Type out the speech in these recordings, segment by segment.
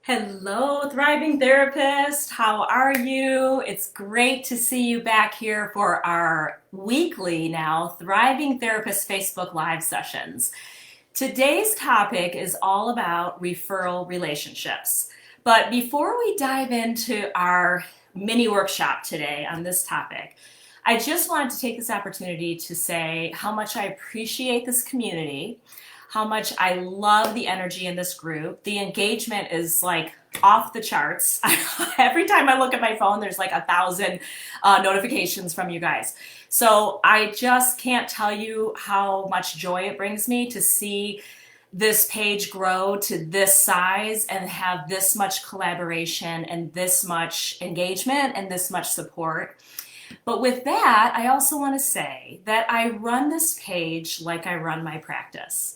Hello, thriving therapist. How are you? It's great to see you back here for our weekly now Thriving Therapist Facebook Live sessions. Today's topic is all about referral relationships. But before we dive into our mini workshop today on this topic, I just wanted to take this opportunity to say how much I appreciate this community, how much I love the energy in this group. The engagement is like off the charts. Every time I look at my phone, there's like 1,000 notifications from you guys. So I just can't tell you how much joy it brings me to see this page grow to this size and have this much collaboration and this much engagement and this much support. But with that, I also want to say that I run this page like I run my practice.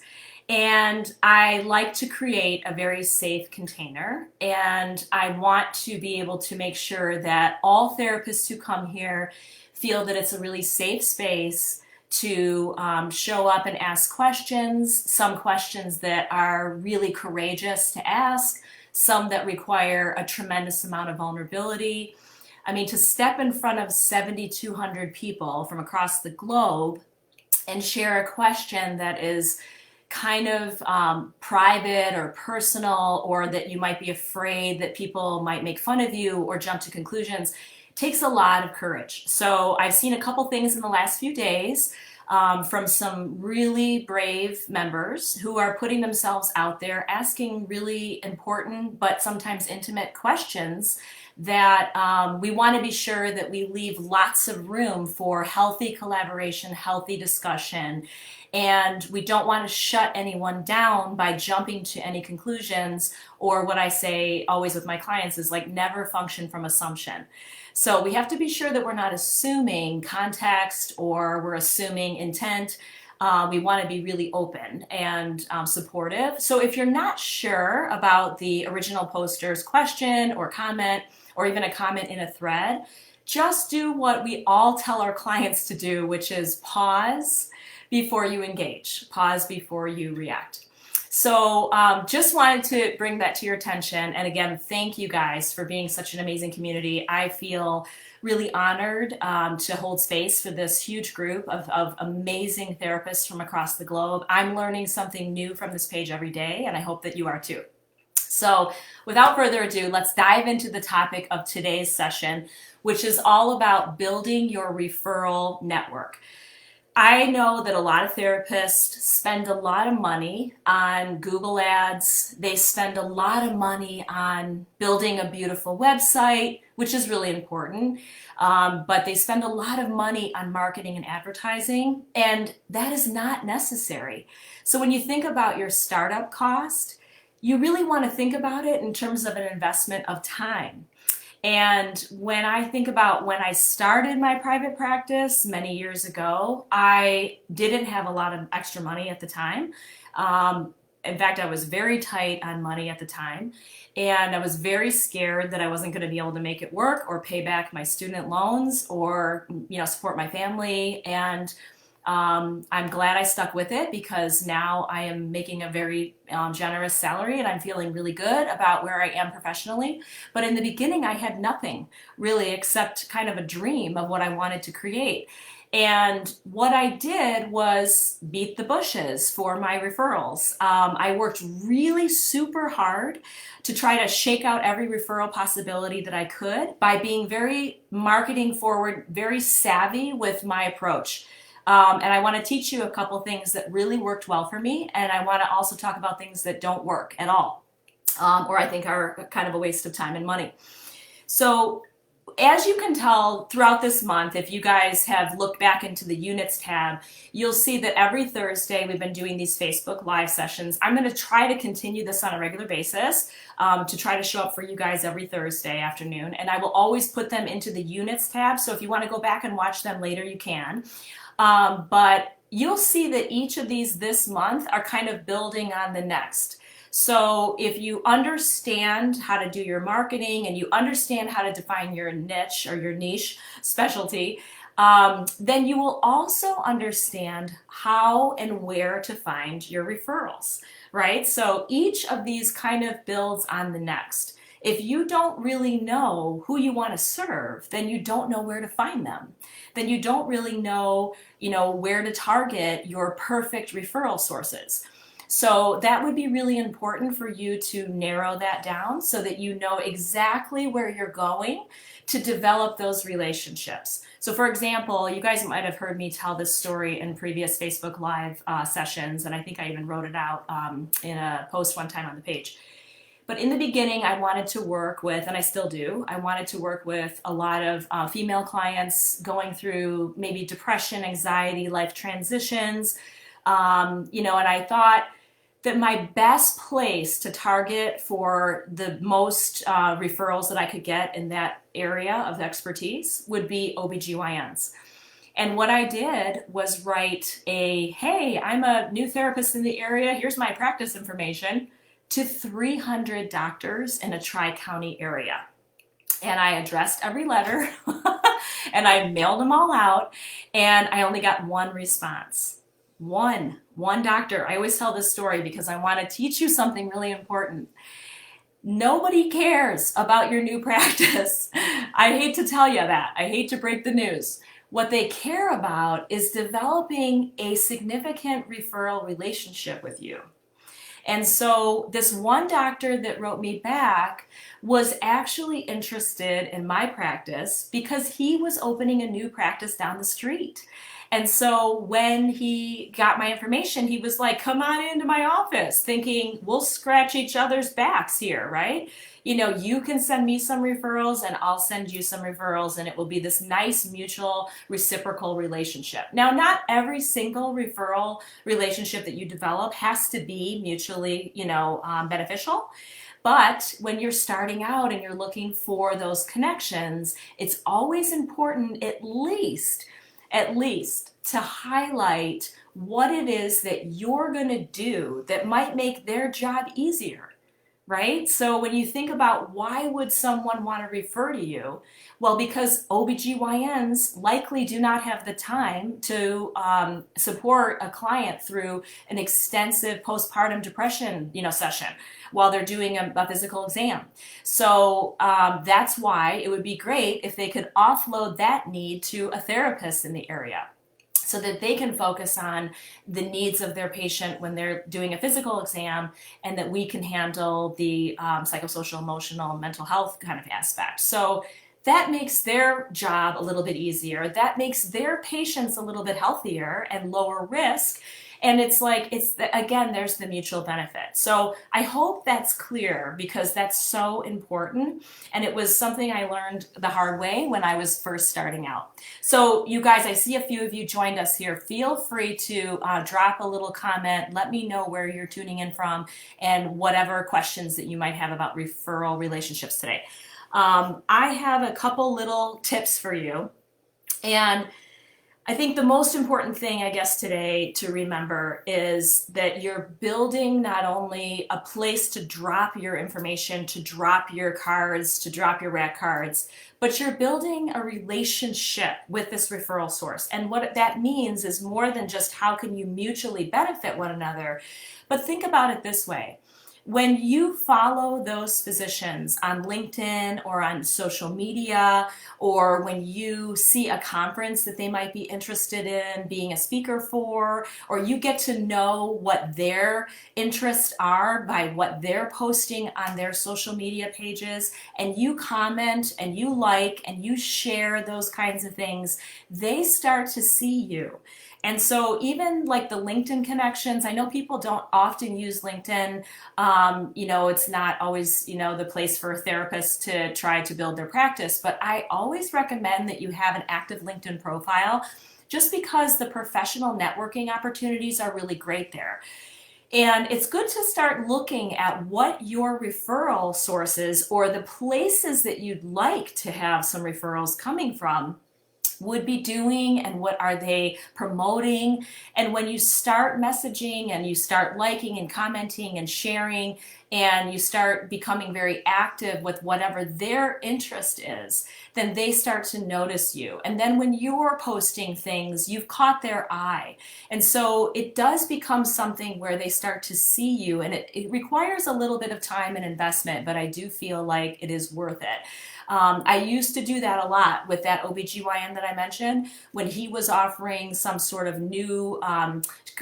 And I like to create a very safe container. And I want to be able to make sure that all therapists who come here feel that it's a really safe space to show up and ask questions, some questions that are really courageous to ask, some that require a tremendous amount of vulnerability. I mean, to step in front of 7,200 people from across the globe and share a question that is kind of private or personal, or that you might be afraid that people might make fun of you or jump to conclusions, takes a lot of courage. So I've seen a couple things in the last few days from some really brave members who are putting themselves out there, asking really important but sometimes intimate questions that we want to be sure that we leave lots of room for healthy collaboration, healthy discussion, and we don't want to shut anyone down by jumping to any conclusions, or what I say always with my clients is like never function from assumption. So we have to be sure that we're not assuming context or we're assuming intent. We want to be really open and supportive. So if you're not sure about the original poster's question or comment, or even a comment in a thread, just do what we all tell our clients to do, which is pause before you engage, pause before you react. So just wanted to bring that to your attention. And again, thank you guys for being such an amazing community. I feel really honored to hold space for this huge group of amazing therapists from across the globe. I'm learning something new from this page every day, and I hope that you are too. So without further ado, let's dive into the topic of today's session, which is all about building your referral network. I know that a lot of therapists spend a lot of money on Google ads. They spend a lot of money on building a beautiful website, which is really important. But they spend a lot of money on marketing and advertising, and that is not necessary. So when you think about your startup cost, you really want to think about it in terms of an investment of time. And when I think about when I started my private practice many years ago, I didn't have a lot of extra money at the time. In fact, I was very tight on money at the time, and I was very scared that I wasn't going to be able to make it work or pay back my student loans or, support my family. And I'm glad I stuck with it, because now I am making a very generous salary and I'm feeling really good about where I am professionally. But in the beginning, I had nothing really except kind of a dream of what I wanted to create. And what I did was beat the bushes for my referrals. I worked really super hard to try to shake out every referral possibility that I could by being very marketing forward, very savvy with my approach. And I want to teach you a couple things that really worked well for me, and I want to also talk about things that don't work at all, or I think are kind of a waste of time and money. So as you can tell throughout this month, if you guys have looked back into the units tab, you'll see that every Thursday we've been doing these Facebook Live sessions. I'm going to try to continue this on a regular basis to try to show up for you guys every Thursday afternoon, and I will always put them into the units tab, so if you want to go back and watch them later, you can. But you'll see that each of these this month are kind of building on the next. So if you understand how to do your marketing and you understand how to define your niche or your niche specialty, then you will also understand how and where to find your referrals, right? So each of these kind of builds on the next. If you don't really know who you want to serve, then you don't know where to find them. Then you don't really know, where to target your perfect referral sources. So that would be really important for you to narrow that down so that you know exactly where you're going to develop those relationships. So for example, you guys might have heard me tell this story in previous Facebook Live sessions, and I think I even wrote it out in a post one time on the page. But in the beginning, I wanted to work with, and I still do, I wanted to work with a lot of female clients going through maybe depression, anxiety, life transitions, and I thought that my best place to target for the most referrals that I could get in that area of expertise would be OBGYNs. And what I did was write hey, I'm a new therapist in the area, here's my practice information, to 300 doctors in a tri-county area. And I addressed every letter and I mailed them all out, and I only got one response. One doctor. I always tell this story because I want to teach you something really important. Nobody cares about your new practice. I hate to tell you that. I hate to break the news. What they care about is developing a significant referral relationship with you. And so this one doctor that wrote me back was actually interested in my practice because he was opening a new practice down the street. And so when he got my information, he was like, come on into my office, thinking we'll scratch each other's backs here, right? You can send me some referrals and I'll send you some referrals, and it will be this nice mutual reciprocal relationship. Now, not every single referral relationship that you develop has to be mutually, beneficial. But when you're starting out and you're looking for those connections, it's always important at least to highlight what it is that you're going to do that might make their job easier, right? So when you think about why would someone want to refer to you? Well, because OBGYNs likely do not have the time to support a client through an extensive postpartum depression, session while they're doing a physical exam. So that's why it would be great if they could offload that need to a therapist in the area, so that they can focus on the needs of their patient when they're doing a physical exam, and that we can handle the psychosocial, emotional, mental health kind of aspect. So that makes their job a little bit easier. That makes their patients a little bit healthier and lower risk. And again, there's the mutual benefit. So I hope that's clear, because that's so important. And it was something I learned the hard way when I was first starting out. So you guys, I see a few of you joined us here. Feel free to drop a little comment. Let me know where you're tuning in from and whatever questions that you might have about referral relationships today. I have a couple little tips for you. And I think the most important thing, I guess, today to remember is that you're building not only a place to drop your information, to drop your cards, to drop your rack cards, but you're building a relationship with this referral source. And what that means is more than just how can you mutually benefit one another, but think about it this way. When you follow those physicians on LinkedIn or on social media, or when you see a conference that they might be interested in being a speaker for, or you get to know what their interests are by what they're posting on their social media pages, and you comment and you like and you share those kinds of things, they start to see you. And so even like the LinkedIn connections, I know people don't often use LinkedIn. It's not always, the place for therapists to try to build their practice, but I always recommend that you have an active LinkedIn profile, just because the professional networking opportunities are really great there. And it's good to start looking at what your referral sources or the places that you'd like to have some referrals coming from would be doing, and what are they promoting. And when you start messaging and you start liking and commenting and sharing, and you start becoming very active with whatever their interest is, then they start to notice you. And then when you're posting things, you've caught their eye. And so it does become something where they start to see you, and it requires a little bit of time and investment, but I do feel like it is worth it. I used to do that a lot with that OBGYN that I mentioned when he was offering some sort of new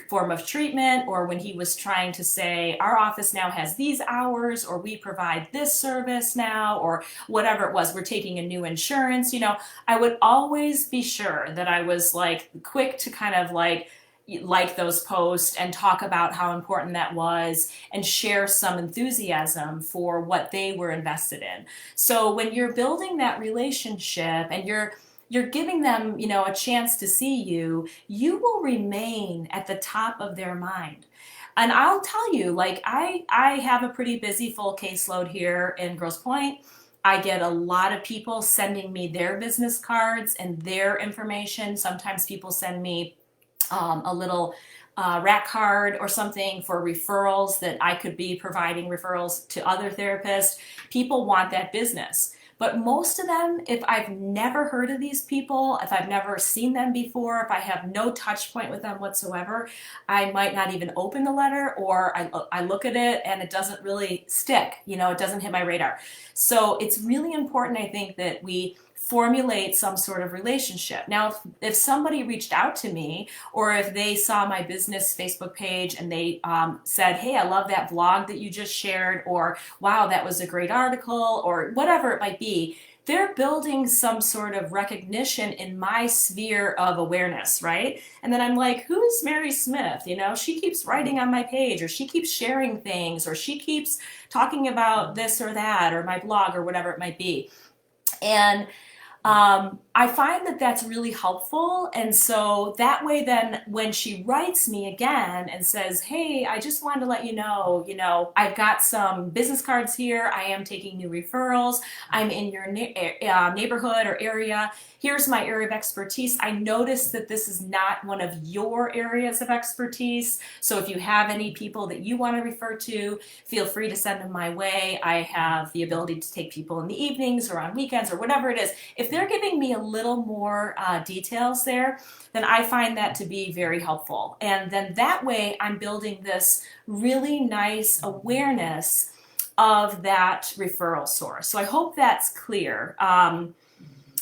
form of treatment, or when he was trying to say, our office now has these hours, or we provide this service now, or whatever it was, we're taking a new insurance. I would always be sure that I was like quick to kind of like those posts and talk about how important that was and share some enthusiasm for what they were invested in. So when you're building that relationship and you're giving them, a chance to see you, you will remain at the top of their mind. And I'll tell you, I have a pretty busy full caseload here in Grosse Pointe. I get a lot of people sending me their business cards and their information. Sometimes people send me a little rack card or something for referrals, that I could be providing referrals to other therapists. People want that business. But most of them, if I've never heard of these people, if I've never seen them before, if I have no touch point with them whatsoever, I might not even open the letter, or I look at it and it doesn't really stick. It doesn't hit my radar. So it's really important, I think, that we formulate some sort of relationship. Now, if somebody reached out to me, or if they saw my business Facebook page and they said, hey, I love that blog that you just shared, or wow, that was a great article, or whatever it might be, they're building some sort of recognition in my sphere of awareness, right? And then I'm like, who is Mary Smith? She keeps writing on my page, or she keeps sharing things, or she keeps talking about this or that, or my blog, or whatever it might be. And I find that that's really helpful. And so that way, then when she writes me again and says, hey, I just wanted to let you know, I've got some business cards here. I am taking new referrals. I'm in your neighborhood or area. Here's my area of expertise. I noticed that this is not one of your areas of expertise. So if you have any people that you want to refer to, feel free to send them my way. I have the ability to take people in the evenings or on weekends or whatever it is. If they're giving me a little more details there, then I find that to be very helpful. And then that way I'm building this really nice awareness of that referral source. So I hope that's clear.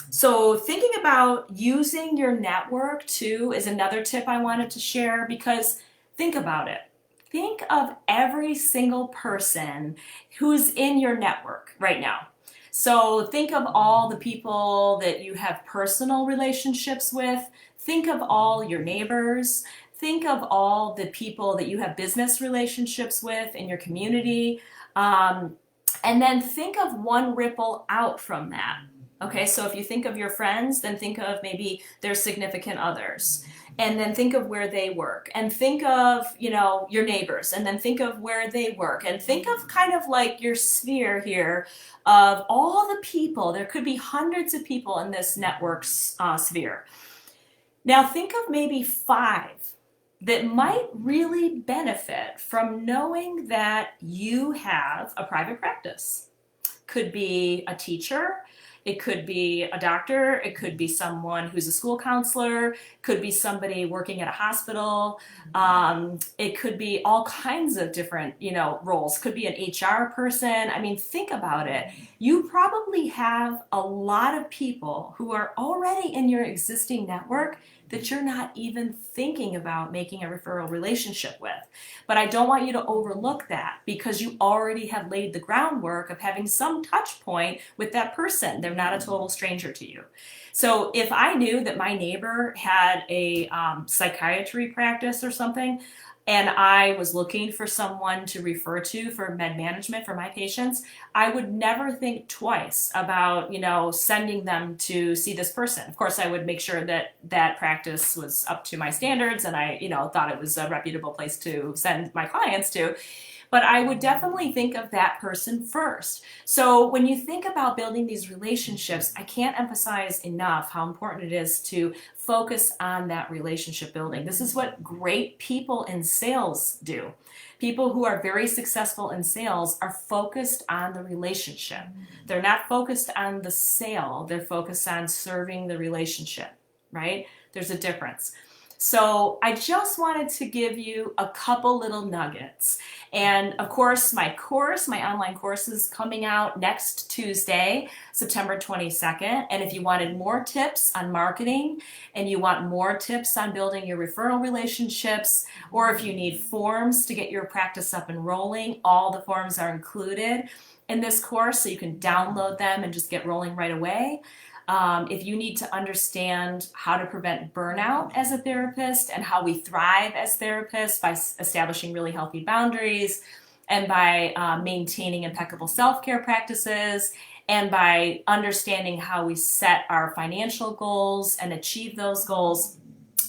So thinking about using your network too is another tip I wanted to share, because think about it. Think of every single person who's in your network right now. So think of all the people that you have personal relationships with. Think of all your neighbors. Think of all the people that you have business relationships with in your community. And then think of one ripple out from that. Okay, so if you think of your friends, then think of maybe their significant others. And then think of where they work. And think of, your neighbors. And then think of where they work. And think of kind of like your sphere here of all the people. There could be hundreds of people in this network sphere. Now think of maybe 5 that might really benefit from knowing that you have a private practice. Could be a teacher. It could be a doctor. It could be someone who's a school counselor. Could be somebody working at a hospital. It could be all kinds of different, roles. Could be an HR person. I mean, think about it. You probably have a lot of people who are already in your existing network that you're not even thinking about making a referral relationship with. But I don't want you to overlook that, because you already have laid the groundwork of having some touch point with that person. They're not a total stranger to you. So if I knew that my neighbor had a psychiatry practice or something, and I was looking for someone to refer to for med management for my patients, I would never think twice about, sending them to see this person. Of course, I would make sure that that practice was up to my standards, and I, thought it was a reputable place to send my clients to. But I would definitely think of that person first. So when you think about building these relationships, I can't emphasize enough how important it is to focus on that relationship building. This is what great people in sales do. People who are very successful in sales are focused on the relationship. They're not focused on the sale. They're focused on serving the relationship, right? There's a difference. So I just wanted to give you a couple little nuggets. And of course, my online course is coming out next Tuesday, September 22nd. And if you wanted more tips on marketing and you want more tips on building your referral relationships, or if you need forms to get your practice up and rolling, all the forms are included in this course, so you can download them and just get rolling right away. If you need to understand how to prevent burnout as a therapist and how we thrive as therapists by establishing really healthy boundaries and by maintaining impeccable self-care practices and by understanding how we set our financial goals and achieve those goals,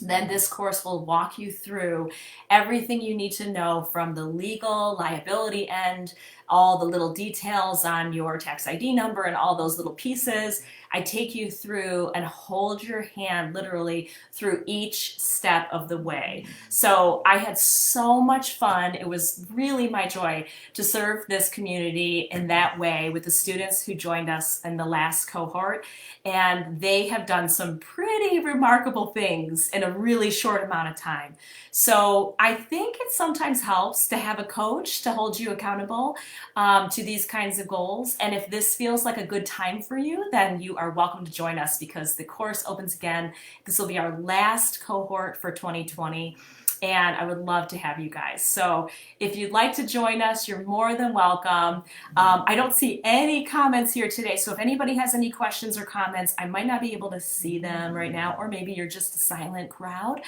then this course will walk you through everything you need to know from the legal liability end, all the little details on your tax ID number and all those little pieces. I take you through and hold your hand literally through each step of the way. So I had so much fun. It was really my joy to serve this community in that way with the students who joined us in the last cohort. And they have done some pretty remarkable things in a really short amount of time. So I think it sometimes helps to have a coach to hold you accountable to these kinds of goals. And if this feels like a good time for you, then you are welcome to join us because the course opens again. This will be our last cohort for 2020. And I would love to have you guys. So if you'd like to join us, you're more than welcome. I don't see any comments here today. So if anybody has any questions or comments, I might not be able to see them right now, or maybe you're just a silent crowd,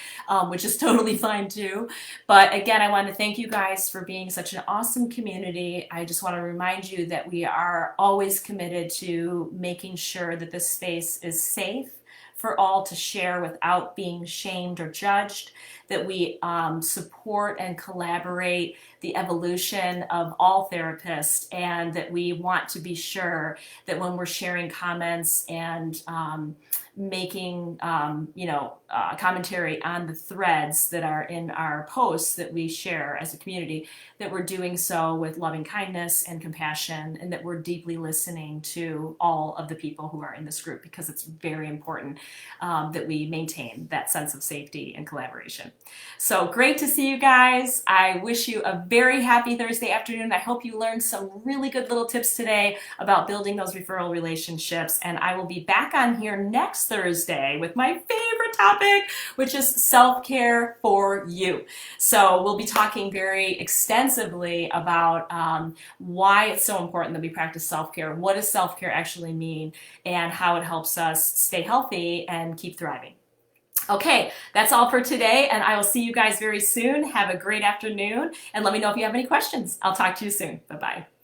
which is totally fine too. But again, I want to thank you guys for being such an awesome community. I just want to remind you that we are always committed to making sure that this space is safe for all to share without being shamed or judged, that we support and collaborate the evolution of all therapists, and that we want to be sure that when we're sharing comments and making commentary on the threads that are in our posts that we share as a community, that we're doing so with loving kindness and compassion, and that we're deeply listening to all of the people who are in this group, because it's very important that we maintain that sense of safety and collaboration. So great to see you guys. I wish you a very happy Thursday afternoon. I hope you learned some really good little tips today about building those referral relationships, and I will be back on here next Thursday with my favorite topic, which is self-care for you. So we'll be talking very extensively about why it's so important that we practice self-care, what does self-care actually mean, and how it helps us stay healthy and keep thriving. Okay, that's all for today, and I will see you guys very soon. Have a great afternoon, and let me know if you have any questions. I'll talk to you soon. Bye-bye.